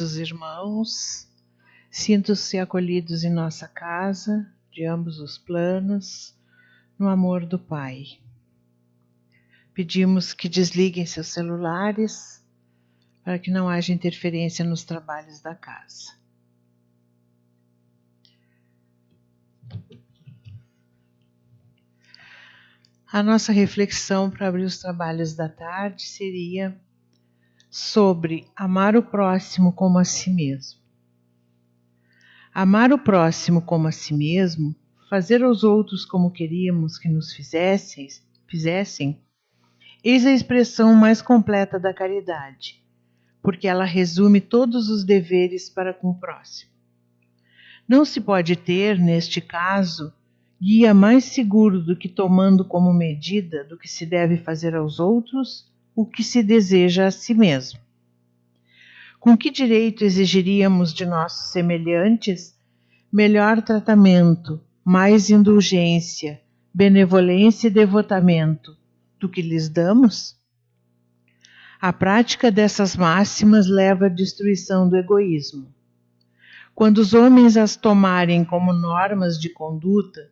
Os irmãos, sintam-se acolhidos em nossa casa, de ambos os planos, no amor do Pai. Pedimos que desliguem seus celulares para que não haja interferência nos trabalhos da casa. A nossa reflexão para abrir os trabalhos da tarde seria sobre amar o próximo como a si mesmo. Amar o próximo como a si mesmo, fazer aos outros como queríamos que nos fizessem, eis a expressão mais completa da caridade, porque ela resume todos os deveres para com o próximo. Não se pode ter, neste caso, guia mais seguro do que tomando como medida do que se deve fazer aos outros o que se deseja a si mesmo. Com que direito exigiríamos de nossos semelhantes melhor tratamento, mais indulgência, benevolência e devotamento do que lhes damos? A prática dessas máximas leva à destruição do egoísmo. Quando os homens as tomarem como normas de conduta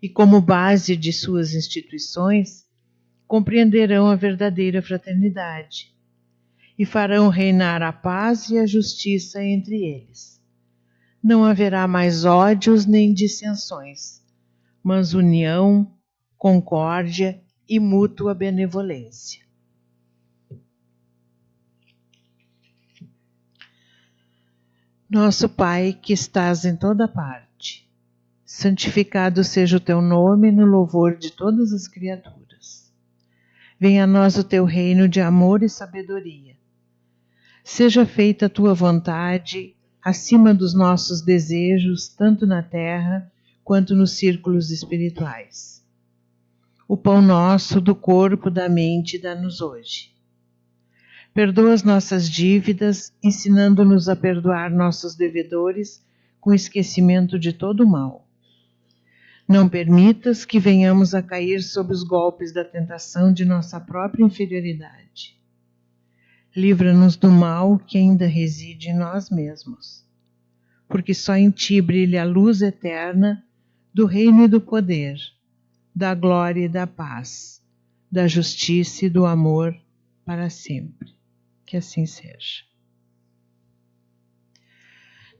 e como base de suas instituições, compreenderão a verdadeira fraternidade e farão reinar a paz e a justiça entre eles. Não haverá mais ódios nem dissensões, mas união, concórdia e mútua benevolência. Nosso Pai, que estás em toda parte, santificado seja o teu nome no louvor de todas as criaturas. Venha a nós o teu reino de amor e sabedoria. Seja feita a tua vontade, acima dos nossos desejos, tanto na terra quanto nos círculos espirituais. O pão nosso do corpo, da mente, dá-nos hoje. Perdoa as nossas dívidas, ensinando-nos a perdoar nossos devedores com esquecimento de todo o mal. Não permitas que venhamos a cair sob os golpes da tentação de nossa própria inferioridade. Livra-nos do mal que ainda reside em nós mesmos, porque só em ti brilha a luz eterna do reino e do poder, da glória e da paz, da justiça e do amor para sempre. Que assim seja.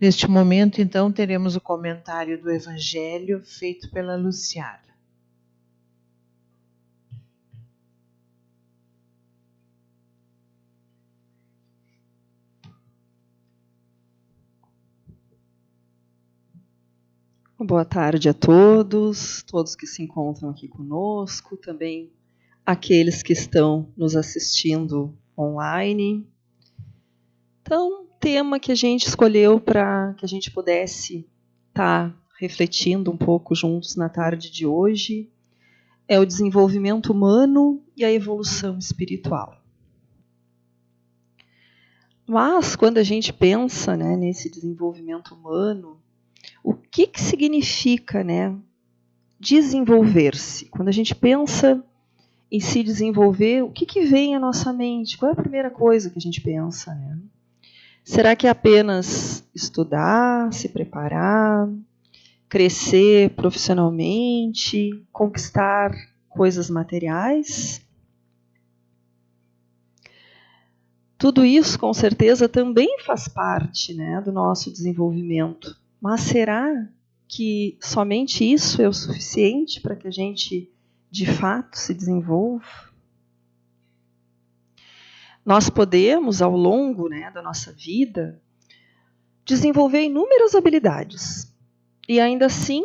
Neste momento, então, teremos o comentário do Evangelho feito pela Luciara. Boa tarde a todos que se encontram aqui conosco, também aqueles que estão nos assistindo online. Então, o tema que a gente escolheu para que a gente pudesse estar refletindo um pouco juntos na tarde de hoje é o desenvolvimento humano e a evolução espiritual. Mas, quando a gente pensa, nesse desenvolvimento humano, o que significa, desenvolver-se? Quando a gente pensa em se desenvolver, o que vem à nossa mente? Qual é a primeira coisa que a gente pensa, Será que é apenas estudar, se preparar, crescer profissionalmente, conquistar coisas materiais? Tudo isso, com certeza, também faz parte, do nosso desenvolvimento. Mas será que somente isso é o suficiente para que a gente, de fato, se desenvolva? Nós podemos, ao longo da nossa vida, desenvolver inúmeras habilidades. E ainda assim,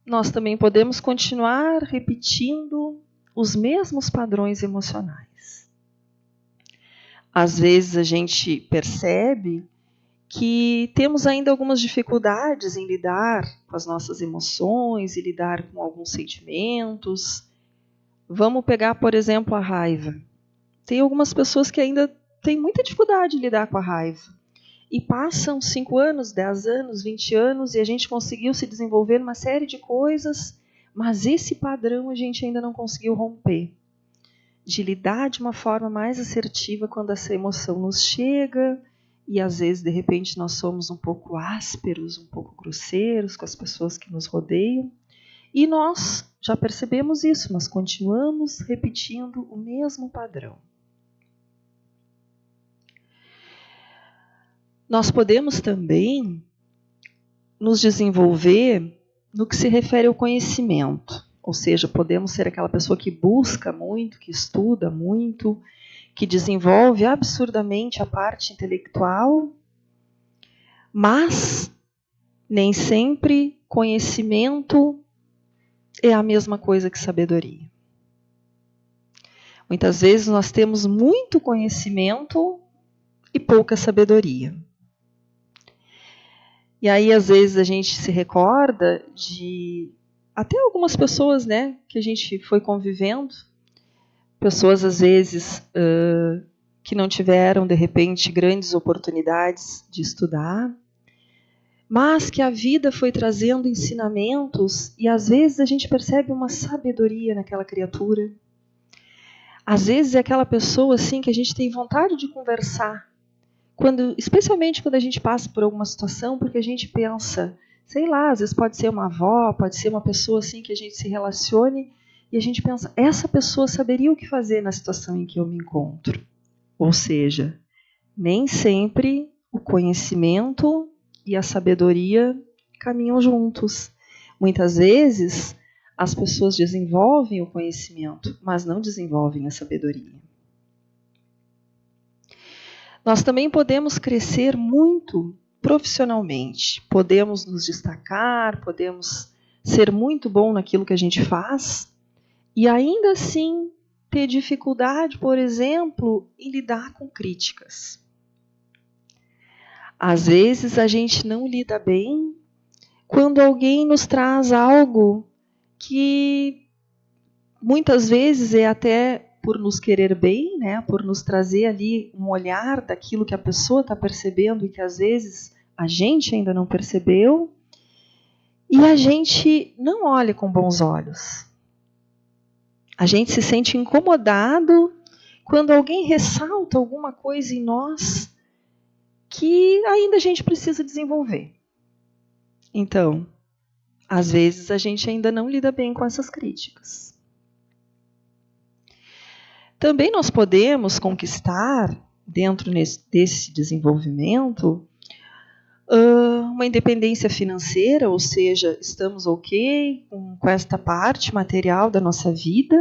nós também podemos continuar repetindo os mesmos padrões emocionais. Às vezes a gente percebe que temos ainda algumas dificuldades em lidar com as nossas emoções e lidar com alguns sentimentos. Vamos pegar, por exemplo, a raiva. Tem algumas pessoas que ainda têm muita dificuldade de lidar com a raiva. E passam 5 anos, 10 anos, 20 anos e a gente conseguiu se desenvolver uma série de coisas, mas esse padrão a gente ainda não conseguiu romper. De lidar de uma forma mais assertiva quando essa emoção nos chega e às vezes, de repente, nós somos um pouco ásperos, um pouco grosseiros com as pessoas que nos rodeiam. E nós já percebemos isso, mas continuamos repetindo o mesmo padrão. Nós podemos também nos desenvolver no que se refere ao conhecimento. Ou seja, podemos ser aquela pessoa que busca muito, que estuda muito, que desenvolve absurdamente a parte intelectual, mas nem sempre conhecimento é a mesma coisa que sabedoria. Muitas vezes nós temos muito conhecimento e pouca sabedoria. E aí, às vezes, a gente se recorda de até algumas pessoas, né, que a gente foi convivendo, pessoas, às vezes, que não tiveram, de repente, grandes oportunidades de estudar, mas que a vida foi trazendo ensinamentos e, às vezes, a gente percebe uma sabedoria naquela criatura. Às vezes, é aquela pessoa assim, que a gente tem vontade de conversar, especialmente quando a gente passa por alguma situação, porque a gente pensa, sei lá, às vezes pode ser uma avó, pode ser uma pessoa assim que a gente se relacione, e a gente pensa, essa pessoa saberia o que fazer na situação em que eu me encontro. Ou seja, nem sempre o conhecimento e a sabedoria caminham juntos. Muitas vezes as pessoas desenvolvem o conhecimento, mas não desenvolvem a sabedoria. Nós também podemos crescer muito profissionalmente, podemos nos destacar, podemos ser muito bom naquilo que a gente faz e ainda assim ter dificuldade, por exemplo, em lidar com críticas. Às vezes a gente não lida bem quando alguém nos traz algo que muitas vezes é até por nos querer bem, né, por nos trazer ali um olhar daquilo que a pessoa está percebendo e que às vezes a gente ainda não percebeu, e a gente não olha com bons olhos. A gente se sente incomodado quando alguém ressalta alguma coisa em nós que ainda a gente precisa desenvolver. Então, às vezes a gente ainda não lida bem com essas críticas. Também nós podemos conquistar, dentro desse desenvolvimento, uma independência financeira, ou seja, estamos ok com esta parte material da nossa vida,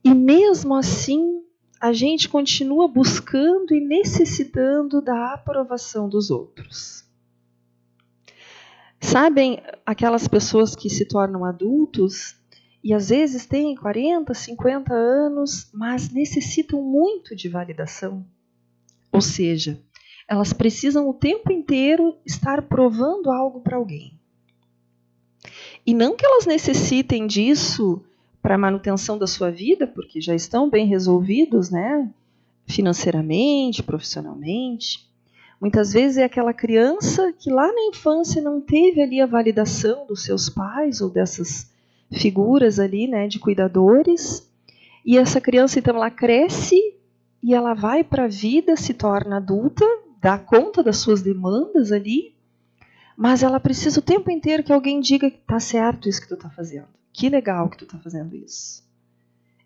e mesmo assim a gente continua buscando e necessitando da aprovação dos outros. Sabem aquelas pessoas que se tornam adultos e às vezes têm 40, 50 anos, mas necessitam muito de validação? Ou seja, elas precisam o tempo inteiro estar provando algo para alguém. E não que elas necessitem disso para a manutenção da sua vida, porque já estão bem resolvidos, né? Financeiramente, profissionalmente. Muitas vezes é aquela criança que lá na infância não teve ali a validação dos seus pais ou dessas figuras ali, né, de cuidadores. E essa criança, então, ela cresce e ela vai para a vida, se torna adulta, dá conta das suas demandas ali, mas ela precisa o tempo inteiro que alguém diga que está certo isso que tu está fazendo. Que legal que tu está fazendo isso.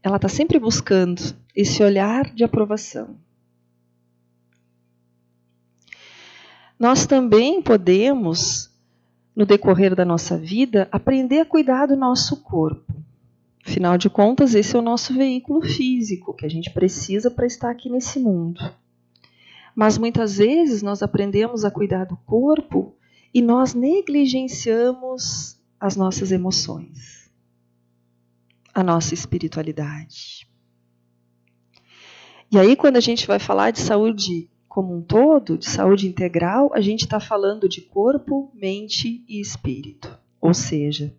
Ela está sempre buscando esse olhar de aprovação. Nós também podemos, no decorrer da nossa vida, aprender a cuidar do nosso corpo. Afinal de contas, esse é o nosso veículo físico que a gente precisa para estar aqui nesse mundo. Mas muitas vezes nós aprendemos a cuidar do corpo e nós negligenciamos as nossas emoções, a nossa espiritualidade. E aí, quando a gente vai falar de saúde como um todo, de saúde integral, a gente está falando de corpo, mente e espírito. Ou seja,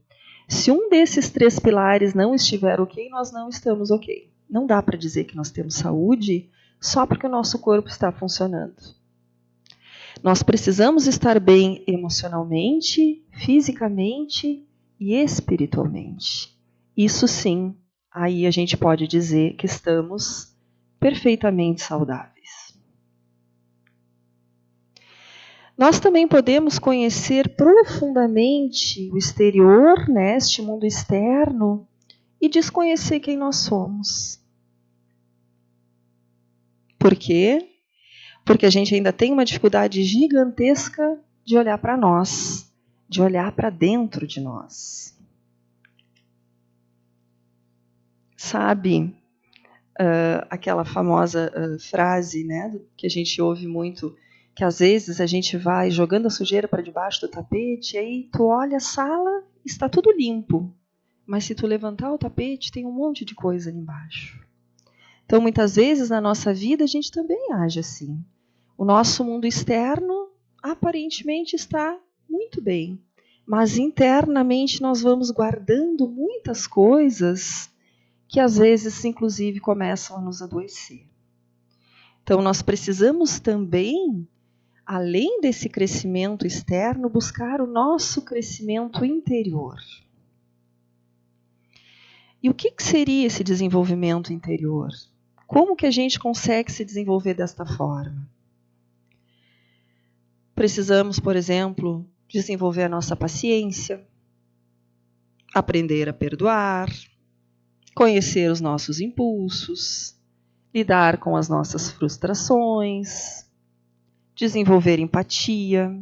se um desses 3 pilares não estiver ok, nós não estamos ok. Não dá para dizer que nós temos saúde só porque o nosso corpo está funcionando. Nós precisamos estar bem emocionalmente, fisicamente e espiritualmente. Isso sim, aí a gente pode dizer que estamos perfeitamente saudáveis. nós também podemos conhecer profundamente o exterior, né, este mundo externo, e desconhecer quem nós somos. Por quê? Porque a gente ainda tem uma dificuldade gigantesca de olhar para nós, de olhar para dentro de nós. Sabe, aquela famosa frase, né, que a gente ouve muito, que às vezes a gente vai jogando a sujeira para debaixo do tapete, e aí tu olha a sala, está tudo limpo. Mas se tu levantar o tapete, tem um monte de coisa ali embaixo. Então, muitas vezes na nossa vida, a gente também age assim. O nosso mundo externo, aparentemente, está muito bem. Mas internamente nós vamos guardando muitas coisas que às vezes, inclusive, começam a nos adoecer. Então, nós precisamos também, além desse crescimento externo, buscar o nosso crescimento interior. E o que seria esse desenvolvimento interior? Como que a gente consegue se desenvolver desta forma? Precisamos, por exemplo, desenvolver a nossa paciência, aprender a perdoar, conhecer os nossos impulsos, lidar com as nossas frustrações, desenvolver empatia,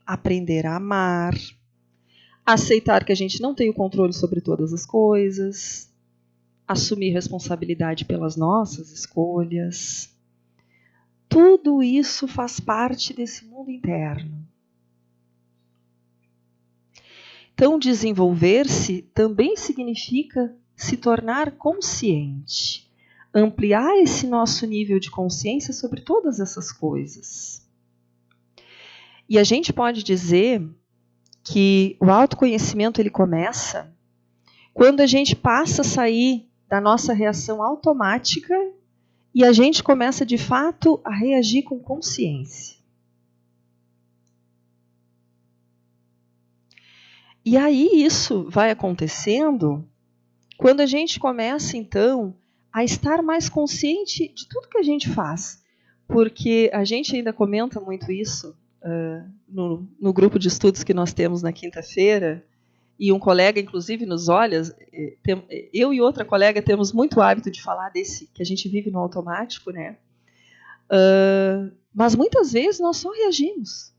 aprender a amar, aceitar que a gente não tem o controle sobre todas as coisas, assumir responsabilidade pelas nossas escolhas. Tudo isso faz parte desse mundo interno. Então, desenvolver-se também significa se tornar consciente, ampliar esse nosso nível de consciência sobre todas essas coisas. E a gente pode dizer que o autoconhecimento ele começa quando a gente passa a sair da nossa reação automática e a gente começa de fato a reagir com consciência. E aí isso vai acontecendo quando a gente começa então a estar mais consciente de tudo que a gente faz. Porque a gente ainda comenta muito isso no grupo de estudos que nós temos na quinta-feira, e um colega, inclusive, nos olha, eu e outra colega temos muito hábito de falar desse, que a gente vive no automático, né? Mas muitas vezes nós só reagimos.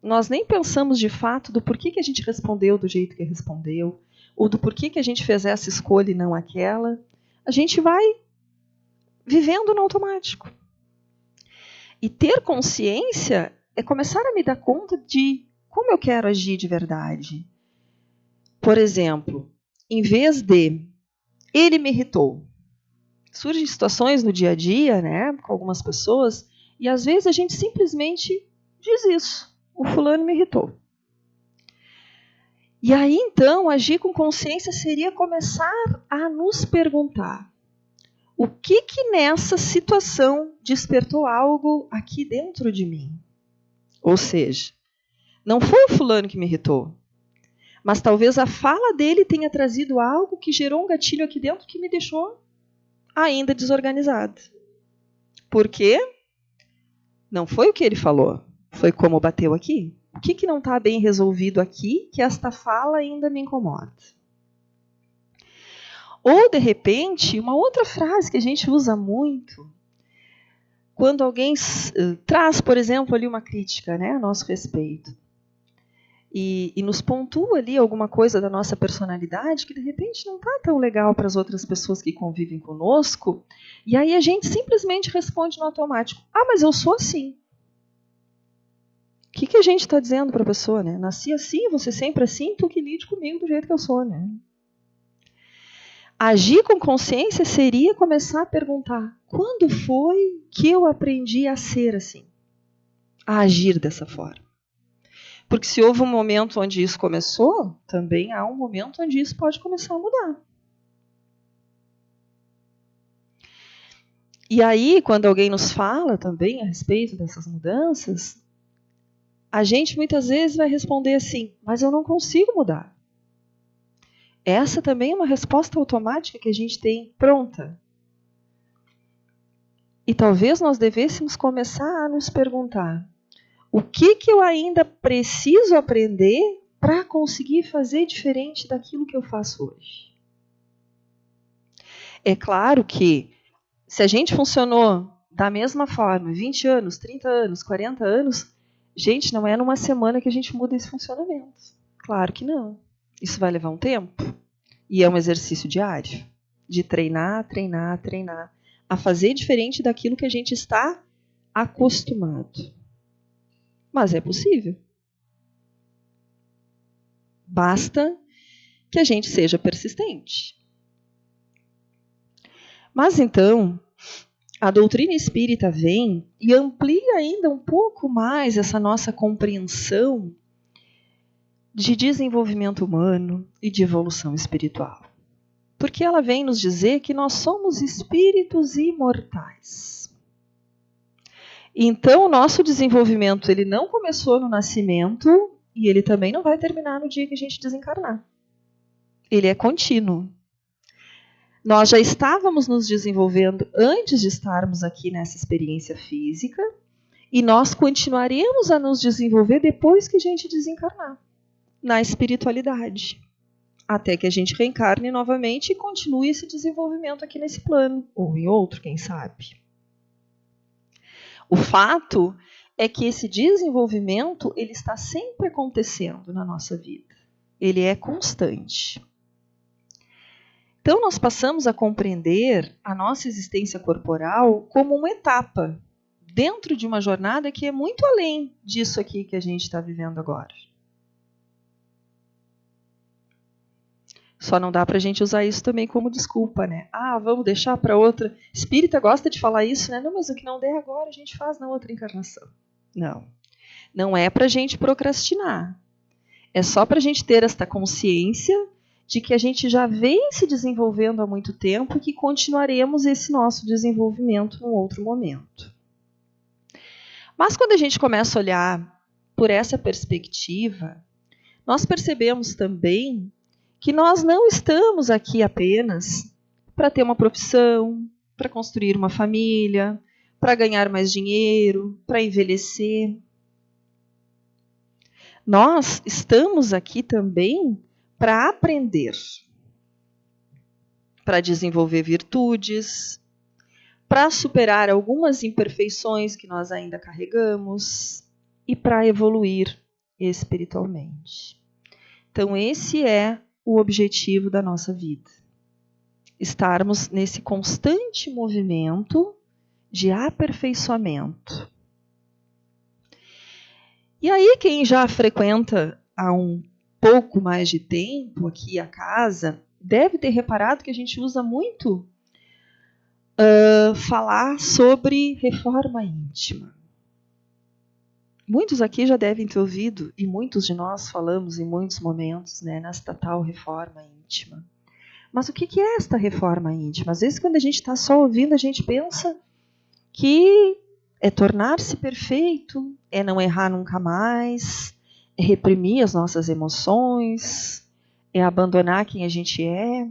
Nós nem pensamos de fato do porquê que a gente respondeu do jeito que respondeu, ou do porquê que a gente fez essa escolha e não aquela. A gente vai vivendo no automático. E ter consciência é começar a me dar conta de como eu quero agir de verdade. Por exemplo, em vez de ele me irritou, surgem situações no dia a dia, né, com algumas pessoas, e às vezes a gente simplesmente diz isso. O fulano me irritou. E aí, então, agir com consciência seria começar a nos perguntar: o que nessa situação despertou algo aqui dentro de mim? Ou seja, não foi o fulano que me irritou, mas talvez a fala dele tenha trazido algo que gerou um gatilho aqui dentro que me deixou ainda desorganizado. Por quê? Não foi o que ele falou, foi como bateu aqui. O que não está bem resolvido aqui que esta fala ainda me incomoda? Ou, de repente, uma outra frase que a gente usa muito, quando alguém traz, por exemplo, ali uma crítica, né, a nosso respeito, e nos pontua ali alguma coisa da nossa personalidade que, de repente, não está tão legal para as outras pessoas que convivem conosco, e aí a gente simplesmente responde no automático: ah, mas eu sou assim. O que a gente está dizendo para a pessoa, né? Nasci assim, você sempre assim, tu que lide comigo do jeito que eu sou, né? Agir com consciência seria começar a perguntar: quando foi que eu aprendi a ser assim? A agir dessa forma? Porque se houve um momento onde isso começou, também há um momento onde isso pode começar a mudar. E aí, quando alguém nos fala também a respeito dessas mudanças, a gente muitas vezes vai responder assim: mas eu não consigo mudar. Essa também é uma resposta automática que a gente tem pronta. E talvez nós devêssemos começar a nos perguntar: O que eu ainda preciso aprender para conseguir fazer diferente daquilo que eu faço hoje? É claro que se a gente funcionou da mesma forma 20 anos, 30 anos, 40 anos, gente, não é numa semana que a gente muda esse funcionamento. Claro que não. Isso vai levar um tempo. E é um exercício diário. De treinar, treinar, treinar. A fazer diferente daquilo que a gente está acostumado. Mas é possível. Basta que a gente seja persistente. Mas então, a doutrina espírita vem e amplia ainda um pouco mais essa nossa compreensão de desenvolvimento humano e de evolução espiritual. Porque ela vem nos dizer que nós somos espíritos imortais. Então, o nosso desenvolvimento ele não começou no nascimento e ele também não vai terminar no dia que a gente desencarnar. Ele é contínuo. Nós já estávamos nos desenvolvendo antes de estarmos aqui nessa experiência física e nós continuaremos a nos desenvolver depois que a gente desencarnar, na espiritualidade, até que a gente reencarne novamente e continue esse desenvolvimento aqui nesse plano, ou em outro, quem sabe. O fato é que esse desenvolvimento ele está sempre acontecendo na nossa vida. Ele é constante. Então, nós passamos a compreender a nossa existência corporal como uma etapa dentro de uma jornada que é muito além disso aqui que a gente está vivendo agora. Só não dá para a gente usar isso também como desculpa, né? Ah, vamos deixar para outra. Espírita gosta de falar isso, né? Não, mas o que não der agora a gente faz na outra encarnação. Não. Não é para a gente procrastinar. É só para a gente ter esta consciência de que a gente já vem se desenvolvendo há muito tempo e que continuaremos esse nosso desenvolvimento num outro momento. Mas quando a gente começa a olhar por essa perspectiva, nós percebemos também que nós não estamos aqui apenas para ter uma profissão, para construir uma família, para ganhar mais dinheiro, para envelhecer. Nós estamos aqui também para aprender, para desenvolver virtudes, para superar algumas imperfeições que nós ainda carregamos e para evoluir espiritualmente. Então, esse é o objetivo da nossa vida. Estarmos nesse constante movimento de aperfeiçoamento. E aí, quem já frequenta há um pouco mais de tempo aqui a casa, deve ter reparado que a gente usa muito falar sobre reforma íntima. Muitos aqui já devem ter ouvido, e muitos de nós falamos em muitos momentos, né, nesta tal reforma íntima. Mas o que é esta reforma íntima? Às vezes, quando a gente está só ouvindo, a gente pensa que é tornar-se perfeito, é não errar nunca mais, é reprimir as nossas emoções, é abandonar quem a gente é.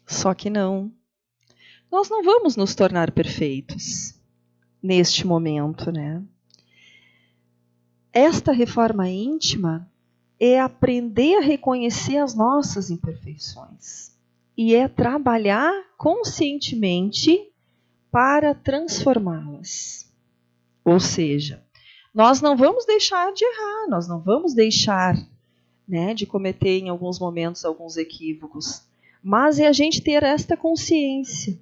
Só que não. Nós não vamos nos tornar perfeitos neste momento, né? Esta reforma íntima é aprender a reconhecer as nossas imperfeições e é trabalhar conscientemente para transformá-las. Ou seja, nós não vamos deixar de errar, nós não vamos deixar, né, de cometer em alguns momentos alguns equívocos, mas é a gente ter esta consciência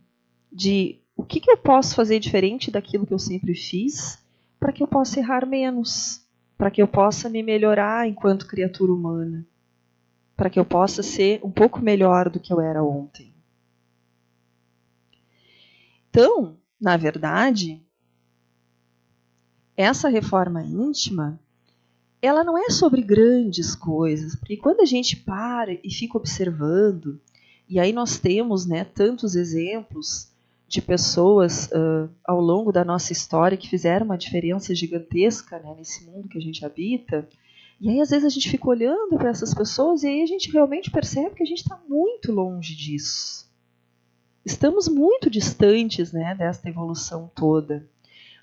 de o que eu posso fazer diferente daquilo que eu sempre fiz para que eu possa errar menos, para que eu possa me melhorar enquanto criatura humana, para que eu possa ser um pouco melhor do que eu era ontem. Então, na verdade, essa reforma íntima, ela não é sobre grandes coisas, porque quando a gente para e fica observando, e aí nós temos, né, tantos exemplos de pessoas ao longo da nossa história que fizeram uma diferença gigantesca, né, nesse mundo que a gente habita, e aí às vezes a gente fica olhando para essas pessoas e aí a gente realmente percebe que a gente está muito longe disso. Estamos muito distantes, né, desta evolução toda.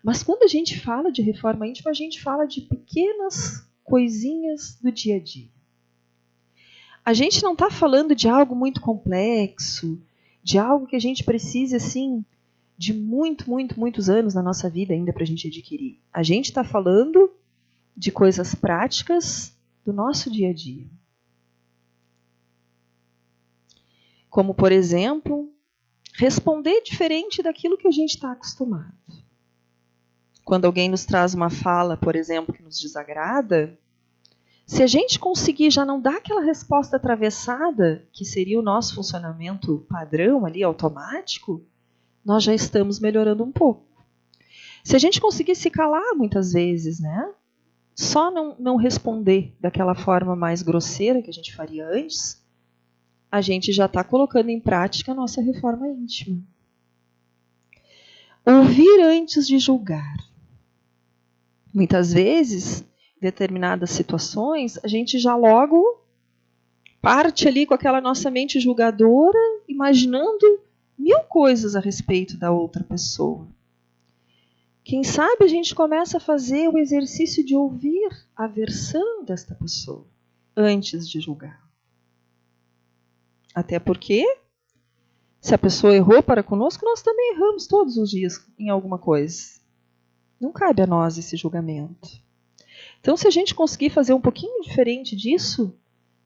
Mas quando a gente fala de reforma íntima, a gente fala de pequenas coisinhas do dia a dia. A gente não está falando de algo muito complexo, de algo que a gente precise, assim, de muitos anos na nossa vida ainda para a gente adquirir. A gente está falando de coisas práticas do nosso dia a dia. Como, por exemplo, responder diferente daquilo que a gente está acostumado. Quando alguém nos traz uma fala, por exemplo, que nos desagrada, se a gente conseguir já não dar aquela resposta atravessada, que seria o nosso funcionamento padrão ali, automático, nós já estamos melhorando um pouco. Se a gente conseguir se calar muitas vezes, né? Só não responder daquela forma mais grosseira que a gente faria antes, a gente já está colocando em prática a nossa reforma íntima. Ouvir antes de julgar. Muitas vezes, em determinadas situações, a gente já logo parte ali com aquela nossa mente julgadora, imaginando 1000 coisas a respeito da outra pessoa. Quem sabe a gente começa a fazer o exercício de ouvir a versão desta pessoa antes de julgar. Até porque, se a pessoa errou para conosco, nós também erramos todos os dias em alguma coisa. Não cabe a nós esse julgamento. Então, se a gente conseguir fazer um pouquinho diferente disso,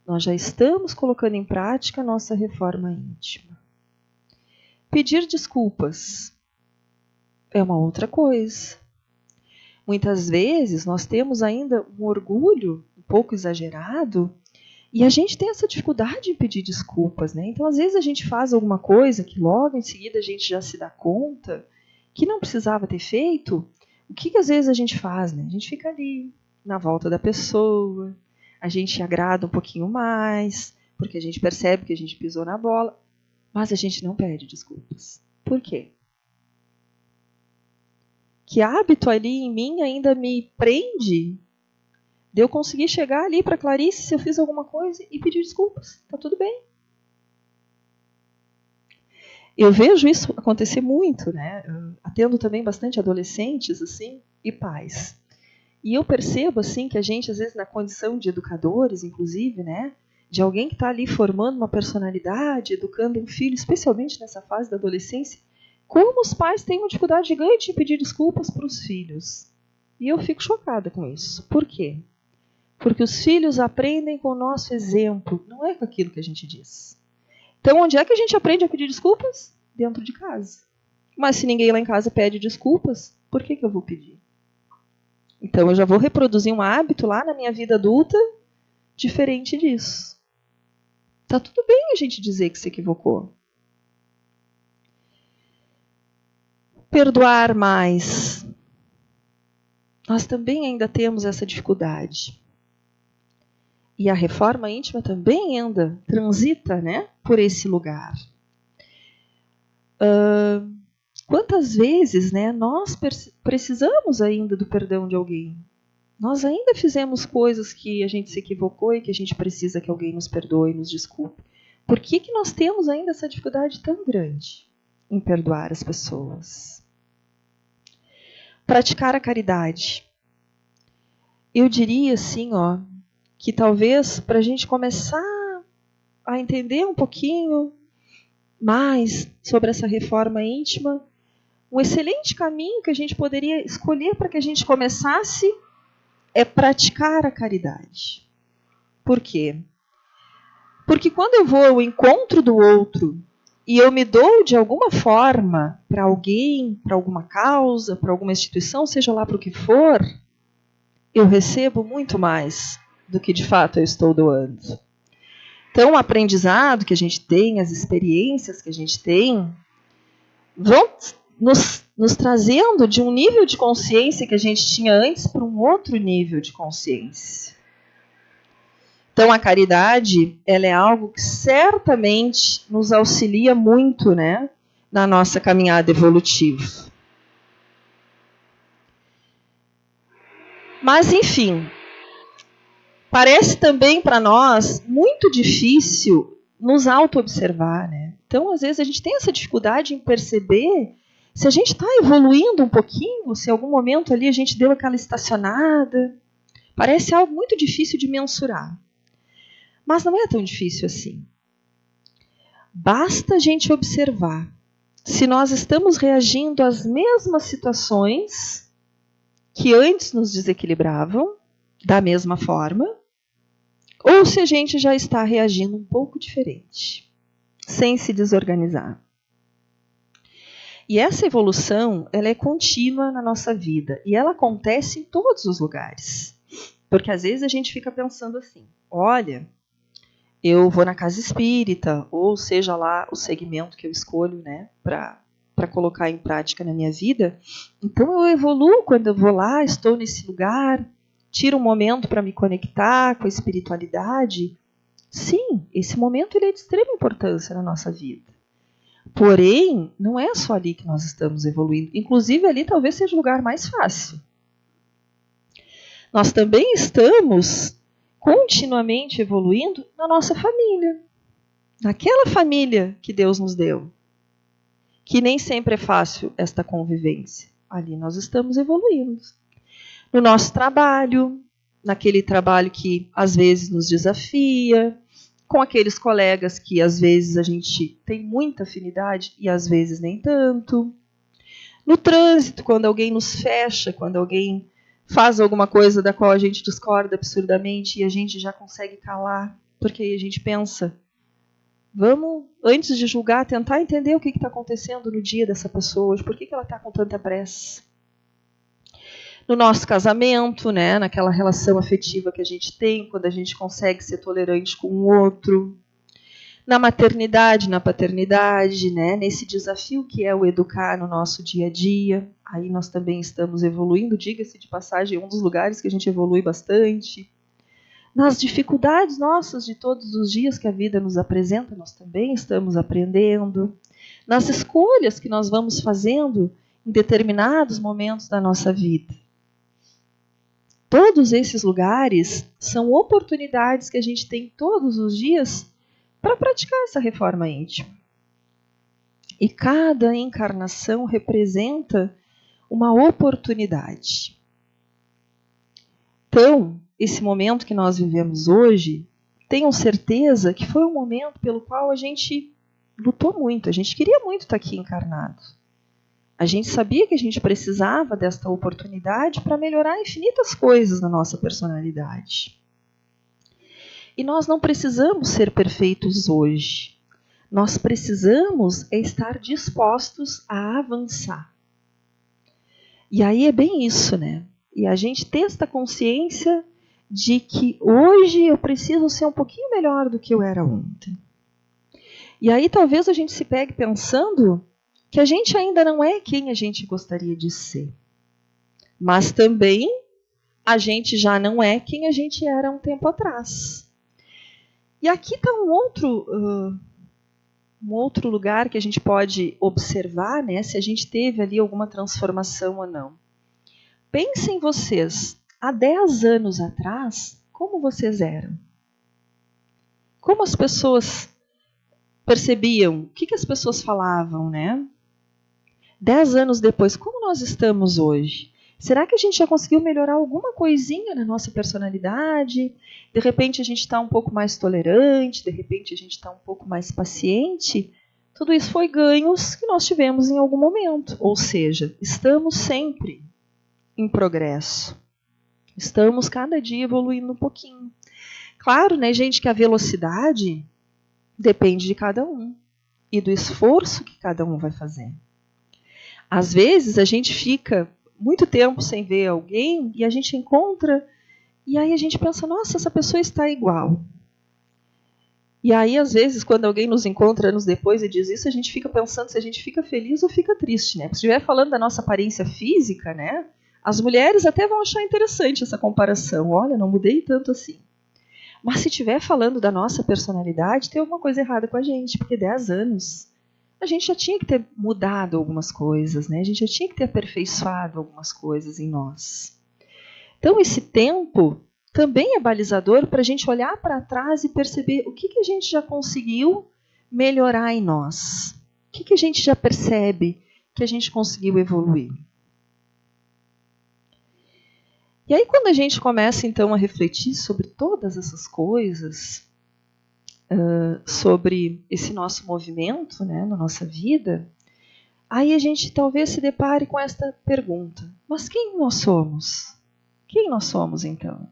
nós já estamos colocando em prática a nossa reforma íntima. Pedir desculpas é uma outra coisa. Muitas vezes nós temos ainda um orgulho um pouco exagerado e a gente tem essa dificuldade em pedir desculpas, né? Então, às vezes a gente faz alguma coisa que logo em seguida a gente já se dá conta que não precisava ter feito. O que às vezes a gente faz, né? A gente fica ali na volta da pessoa, a gente agrada um pouquinho mais, porque a gente percebe que a gente pisou na bola, mas a gente não pede desculpas. Por quê? Que hábito ali em mim ainda me prende de eu conseguir chegar ali para Clarice se eu fiz alguma coisa e pedir desculpas. Tá tudo bem. Eu vejo isso acontecer muito, né? Atendo também bastante adolescentes assim e pais. E eu percebo assim que a gente, às vezes, na condição de educadores, inclusive, né? De alguém que está ali formando uma personalidade, educando um filho, especialmente nessa fase da adolescência, como os pais têm uma dificuldade gigante em pedir desculpas para os filhos. E eu fico chocada com isso. Por quê? Porque os filhos aprendem com o nosso exemplo, não é com aquilo que a gente diz. Então, onde é que a gente aprende a pedir desculpas? Dentro de casa. Mas se ninguém lá em casa pede desculpas, por que eu vou pedir? Então, eu já vou reproduzir um hábito lá na minha vida adulta diferente disso. Tá tudo bem a gente dizer que se equivocou. Perdoar mais. Nós também ainda temos essa dificuldade. E a reforma íntima também transita, né, por esse lugar. Quantas vezes, né, nós precisamos ainda do perdão de alguém? Nós ainda fizemos coisas que a gente se equivocou e que a gente precisa que alguém nos perdoe e nos desculpe. Por que nós temos ainda essa dificuldade tão grande em perdoar as pessoas? Praticar a caridade. Eu diria assim, que talvez para a gente começar a entender um pouquinho mais sobre essa reforma íntima, um excelente caminho que a gente poderia escolher para que a gente começasse é praticar a caridade. Por quê? Porque quando eu vou ao encontro do outro e eu me dou de alguma forma para alguém, para alguma causa, para alguma instituição, seja lá para o que for, eu recebo muito mais do que de fato eu estou doando. Então, o aprendizado que a gente tem, as experiências que a gente tem, vão nos trazendo de um nível de consciência que a gente tinha antes para um outro nível de consciência. Então, a caridade, ela é algo que certamente nos auxilia muito, né, na nossa caminhada evolutiva. Mas, enfim, parece também para nós muito difícil nos auto-observar, né? Então, às vezes, a gente tem essa dificuldade em perceber Se a gente está evoluindo um pouquinho, se em algum momento ali a gente deu aquela estacionada, parece algo muito difícil de mensurar. Mas não é tão difícil assim. Basta a gente observar se nós estamos reagindo às mesmas situações que antes nos desequilibravam, da mesma forma, ou se a gente já está reagindo um pouco diferente, sem se desorganizar. E essa evolução, ela é contínua na nossa vida e ela acontece em todos os lugares. Porque às vezes a gente fica pensando assim, olha, eu vou na casa espírita, ou seja lá o segmento que eu escolho, né, para colocar em prática na minha vida, então eu evoluo quando eu vou lá, estou nesse lugar, tiro um momento para me conectar com a espiritualidade. Sim, esse momento ele é de extrema importância na nossa vida. Porém, não é só ali que nós estamos evoluindo. Inclusive, ali talvez seja o lugar mais fácil. Nós também estamos continuamente evoluindo na nossa família. Naquela família que Deus nos deu. Que nem sempre é fácil esta convivência. Ali nós estamos evoluindo. No nosso trabalho, naquele trabalho que às vezes nos desafia, com aqueles colegas que às vezes a gente tem muita afinidade e às vezes nem tanto. No trânsito, quando alguém nos fecha, quando alguém faz alguma coisa da qual a gente discorda absurdamente e a gente já consegue calar, porque aí a gente pensa, vamos, antes de julgar, tentar entender o que está acontecendo no dia dessa pessoa, por que ela está com tanta pressa. No nosso casamento, né, naquela relação afetiva que a gente tem, quando a gente consegue ser tolerante com o outro. Na maternidade, na paternidade, né, nesse desafio que é o educar no nosso dia a dia. Aí nós também estamos evoluindo, diga-se de passagem, um dos lugares que a gente evolui bastante. Nas dificuldades nossas de todos os dias que a vida nos apresenta, nós também estamos aprendendo. Nas escolhas que nós vamos fazendo em determinados momentos da nossa vida. Todos esses lugares são oportunidades que a gente tem todos os dias para praticar essa reforma íntima. E cada encarnação representa uma oportunidade. Então, esse momento que nós vivemos hoje, tenham certeza que foi um momento pelo qual a gente lutou muito, a gente queria muito estar aqui encarnado. A gente sabia que a gente precisava desta oportunidade para melhorar infinitas coisas na nossa personalidade. E nós não precisamos ser perfeitos hoje. Nós precisamos estar dispostos a avançar. E aí é bem isso, né? E a gente ter esta consciência de que hoje eu preciso ser um pouquinho melhor do que eu era ontem. E aí talvez a gente se pegue pensando que a gente ainda não é quem a gente gostaria de ser. Mas também a gente já não é quem a gente era um tempo atrás. E aqui está um outro lugar que a gente pode observar, né, se a gente teve ali alguma transformação ou não. Pensem vocês, há 10 anos atrás, como vocês eram? Como as pessoas percebiam? O que as pessoas falavam, né? 10 anos depois, como nós estamos hoje? Será que a gente já conseguiu melhorar alguma coisinha na nossa personalidade? De repente a gente está um pouco mais tolerante, de repente a gente está um pouco mais paciente? Tudo isso foi ganhos que nós tivemos em algum momento. Ou seja, estamos sempre em progresso. Estamos cada dia evoluindo um pouquinho. Claro, né, gente, que a velocidade depende de cada um e do esforço que cada um vai fazer. Às vezes a gente fica muito tempo sem ver alguém e a gente encontra e aí a gente pensa, nossa, essa pessoa está igual. E aí, às vezes, quando alguém nos encontra anos depois e diz isso, a gente fica pensando se a gente fica feliz ou fica triste, né? Porque se estiver falando da nossa aparência física, né? As mulheres até vão achar interessante essa comparação. Olha, não mudei tanto assim. Mas se estiver falando da nossa personalidade, tem alguma coisa errada com a gente, porque 10 anos a gente já tinha que ter mudado algumas coisas, né? A gente já tinha que ter aperfeiçoado algumas coisas em nós. Então, esse tempo também é balizador para a gente olhar para trás e perceber o que a gente já conseguiu melhorar em nós. O que a gente já percebe que a gente conseguiu evoluir. E aí, quando a gente começa, então, a refletir sobre todas essas coisas, sobre esse nosso movimento, né, na nossa vida, aí a gente talvez se depare com esta pergunta: mas quem nós somos? Quem nós somos, então?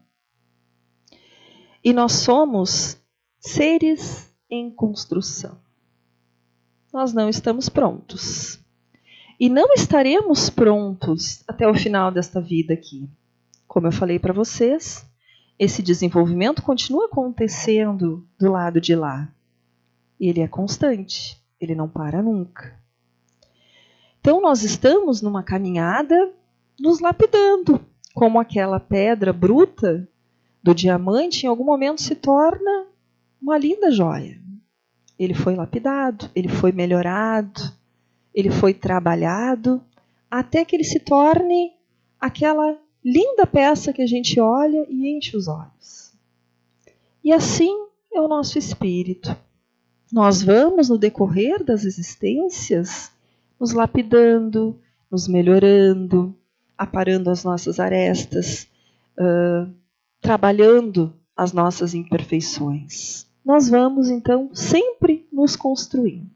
E nós somos seres em construção. Nós não estamos prontos. E não estaremos prontos até o final desta vida aqui. Como eu falei para vocês, esse desenvolvimento continua acontecendo do lado de lá. E ele é constante, ele não para nunca. Então nós estamos numa caminhada nos lapidando, como aquela pedra bruta do diamante em algum momento se torna uma linda joia. Ele foi lapidado, ele foi melhorado, ele foi trabalhado, até que ele se torne aquela linda peça que a gente olha e enche os olhos. E assim é o nosso espírito. Nós vamos, no decorrer das existências, nos lapidando, nos melhorando, aparando as nossas arestas, trabalhando as nossas imperfeições. Nós vamos, então, sempre nos construindo.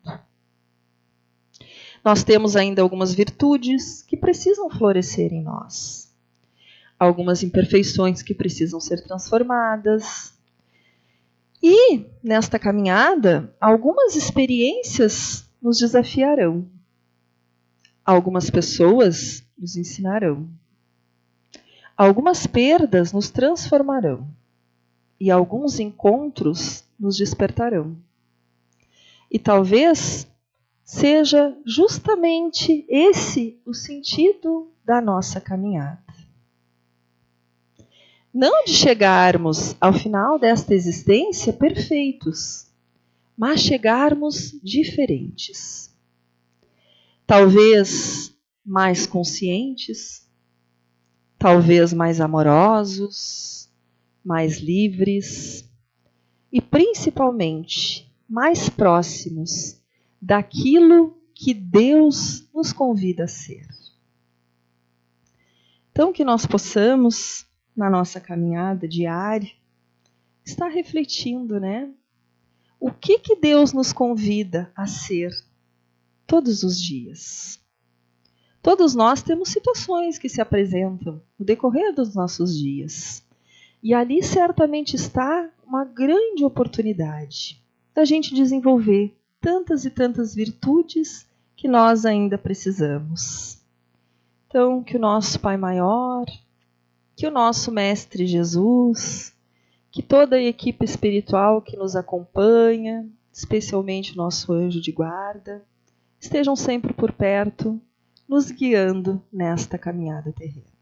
Nós temos ainda algumas virtudes que precisam florescer em nós. Algumas imperfeições que precisam ser transformadas. E, nesta caminhada, algumas experiências nos desafiarão. Algumas pessoas nos ensinarão. Algumas perdas nos transformarão. E alguns encontros nos despertarão. E talvez seja justamente esse o sentido da nossa caminhada. Não de chegarmos ao final desta existência perfeitos, mas chegarmos diferentes. Talvez mais conscientes, talvez mais amorosos, mais livres e principalmente mais próximos daquilo que Deus nos convida a ser. Então, que nós possamos, na nossa caminhada diária, estar refletindo, né? O que Deus nos convida a ser todos os dias. Todos nós temos situações que se apresentam no decorrer dos nossos dias. E ali certamente está uma grande oportunidade da gente desenvolver tantas e tantas virtudes que nós ainda precisamos. Então, que o nosso Pai Maior, que o nosso Mestre Jesus, que toda a equipe espiritual que nos acompanha, especialmente o nosso anjo de guarda, estejam sempre por perto, nos guiando nesta caminhada terrena.